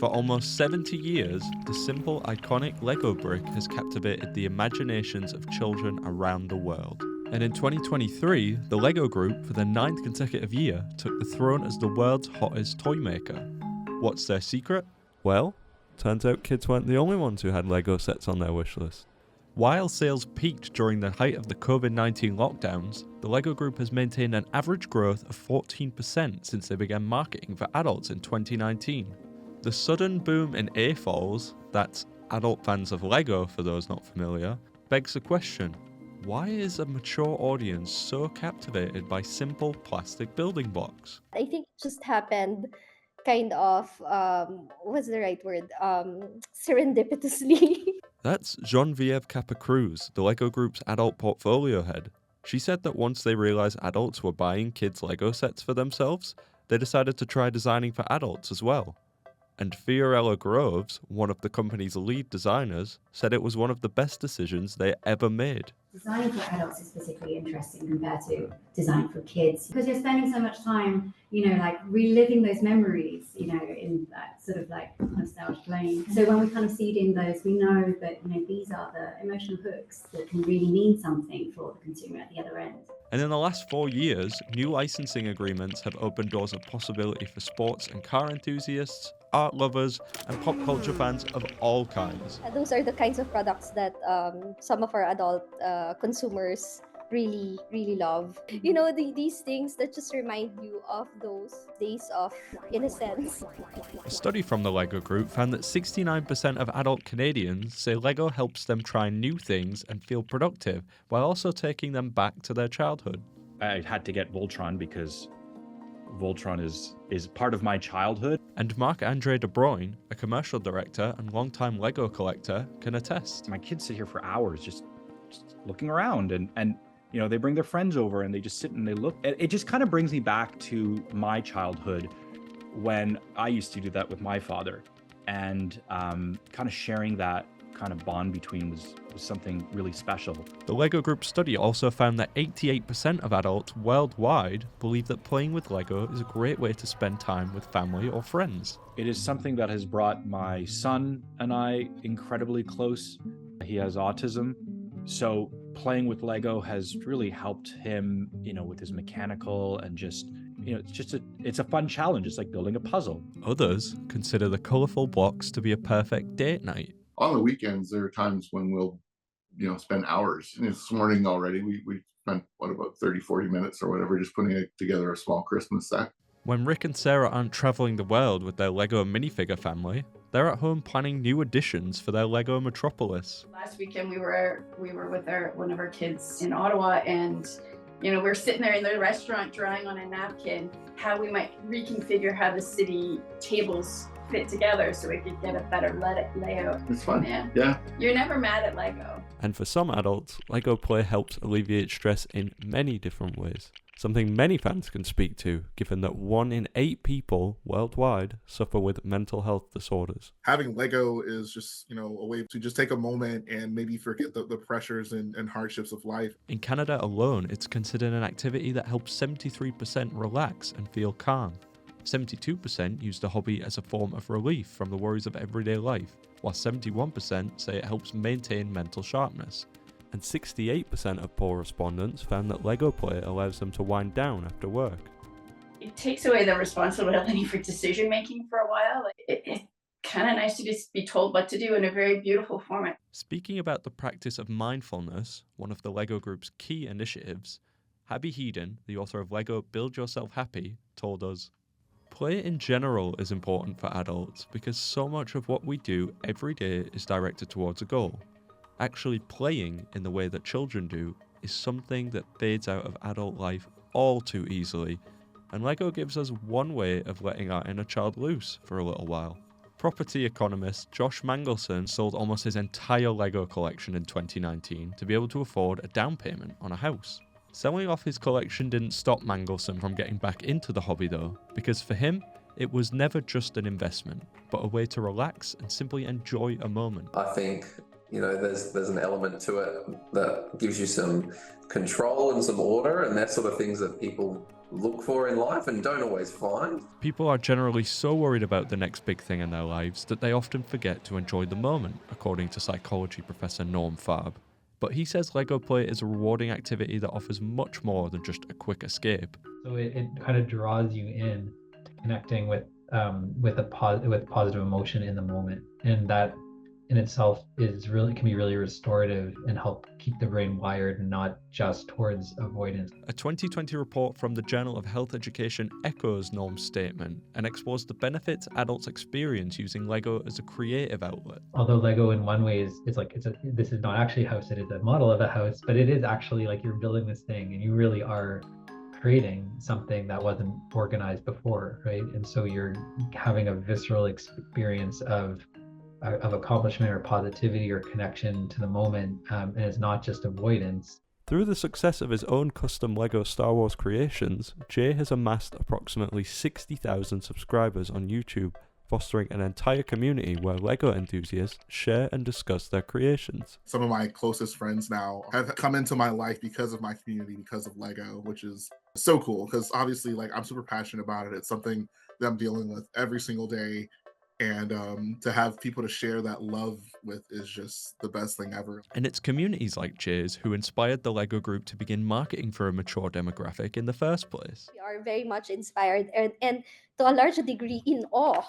For almost 70 years, the simple, iconic Lego brick has captivated the imaginations of children around the world. And in 2023, the Lego Group, for the 9th consecutive year, took the throne as the world's hottest toy maker. What's their secret? Well, turns out kids weren't the only ones who had Lego sets on their wish list. While sales peaked during the height of the COVID-19 lockdowns, the Lego Group has maintained an average growth of 14% since they began marketing for adults in 2019. The sudden boom in AFOLs, that's adult fans of Lego for those not familiar, begs the question, why is a mature audience so captivated by simple plastic building blocks? I think it just happened kind of, what's the right word? Serendipitously. That's Genevieve Capacruz, the Lego Group's adult portfolio head. She said that once they realised adults were buying kids' Lego sets for themselves, they decided to try designing for adults as well. And Fiorella Groves, one of the company's lead designers, said it was one of the best decisions they ever made. Designing for adults is particularly interesting compared to design for kids because you're spending so much time, like reliving those memories, in that sort of like nostalgia lane. So when we kind of seed in those, we know that, these are the emotional hooks that can really mean something for the consumer at the other end. And in the last 4 years, new licensing agreements have opened doors of possibility for sports and car enthusiasts, art lovers, and pop culture fans of all kinds. Those are the kinds of products that some of our adult consumers really, really love. These things that just remind you of those days of innocence. A study from the Lego Group found that 69% of adult Canadians say Lego helps them try new things and feel productive, while also taking them back to their childhood. I had to get Voltron because Voltron is part of my childhood. And Marc-Andre De Bruyne, a commercial director and longtime Lego collector, can attest. My kids sit here for hours just looking around and they bring their friends over and they just sit and they look. It just kind of brings me back to my childhood when I used to do that with my father, and kind of sharing that kind of bond between was something really special. The Lego Group study also found that 88% of adults worldwide believe that playing with Lego is a great way to spend time with family or friends. It is something that has brought my son and I incredibly close. He has autism, so playing with Lego has really helped him, with his mechanical and just, it's a fun challenge. It's like building a puzzle. Others consider the colourful blocks to be a perfect date night. On the weekends, there are times when we'll, spend hours. And this morning already, we spent, about 30, 40 minutes or whatever, just putting together a small Christmas set. When Rick and Sarah aren't travelling the world with their Lego minifigure family, they're at home planning new additions for their Lego metropolis. Last weekend we were with one of our kids in Ottawa, and we're sitting there in the restaurant drawing on a napkin how we might reconfigure how the city tables fit together so we could get a better layout. It's fun. Yeah. You're never mad at Lego. And for some adults, Lego play helps alleviate stress in many different ways. Something many fans can speak to, given that 1 in 8 people worldwide suffer with mental health disorders. Having Lego is just, a way to just take a moment and maybe forget the pressures and hardships of life. In Canada alone, it's considered an activity that helps 73% relax and feel calm. 72% use the hobby as a form of relief from the worries of everyday life, while 71% say it helps maintain mental sharpness. And 68% of poll respondents found that Lego play allows them to wind down after work. It takes away the responsibility for decision making for a while. It's kind of nice to just be told what to do in a very beautiful format. Speaking about the practice of mindfulness, one of the Lego Group's key initiatives, Abby Heeden, the author of Lego Build Yourself Happy, told us, "Play in general is important for adults because so much of what we do every day is directed towards a goal. Actually playing in the way that children do is something that fades out of adult life all too easily, and Lego gives us one way of letting our inner child loose for a little while." Property economist Josh Mangelson sold almost his entire Lego collection in 2019 to be able to afford a down payment on a house. Selling off his collection didn't stop Mangelson from getting back into the hobby though, because for him, it was never just an investment, but a way to relax and simply enjoy a moment. I think, You know, there's an element to it that gives you some control and some order, and that sort of things that people look for in life and don't always find. People are generally so worried about the next big thing in their lives that they often forget to enjoy the moment, according to psychology professor Norm Farb. But he says Lego play is a rewarding activity that offers much more than just a quick escape. So it kind of draws you in, connecting with positive emotion in the moment, and that in itself can be really restorative and help keep the brain wired and not just towards avoidance. A 2020 report from the Journal of Health Education echoes Norm's statement and explores the benefits adults experience using Lego as a creative outlet. Although Lego in one way this is not actually a house, it is a model of a house, but it is actually like you're building this thing and you really are creating something that wasn't organized before, right? And so you're having a visceral experience of accomplishment or positivity or connection to the moment, and it's not just avoidance. Through the success of his own custom Lego Star Wars creations, Jay has amassed approximately 60,000 subscribers on YouTube, fostering an entire community where Lego enthusiasts share and discuss their creations. Some of my closest friends now have come into my life because of my community, because of Lego, which is so cool because obviously like I'm super passionate about it. It's something that I'm dealing with every single day. And to have people to share that love with is just the best thing ever. And it's communities like Jay's who inspired the Lego group to begin marketing for a mature demographic in the first place. We are very much inspired and to a large degree in awe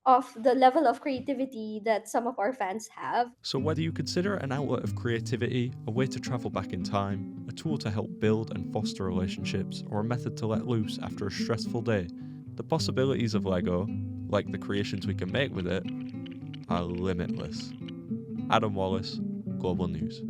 of the level of creativity that some of our fans have. So whether you consider it an outlet of creativity, a way to travel back in time, a tool to help build and foster relationships, or a method to let loose after a stressful day, the possibilities of Lego, like the creations we can make with it, are limitless. Adam Wallis, Global News.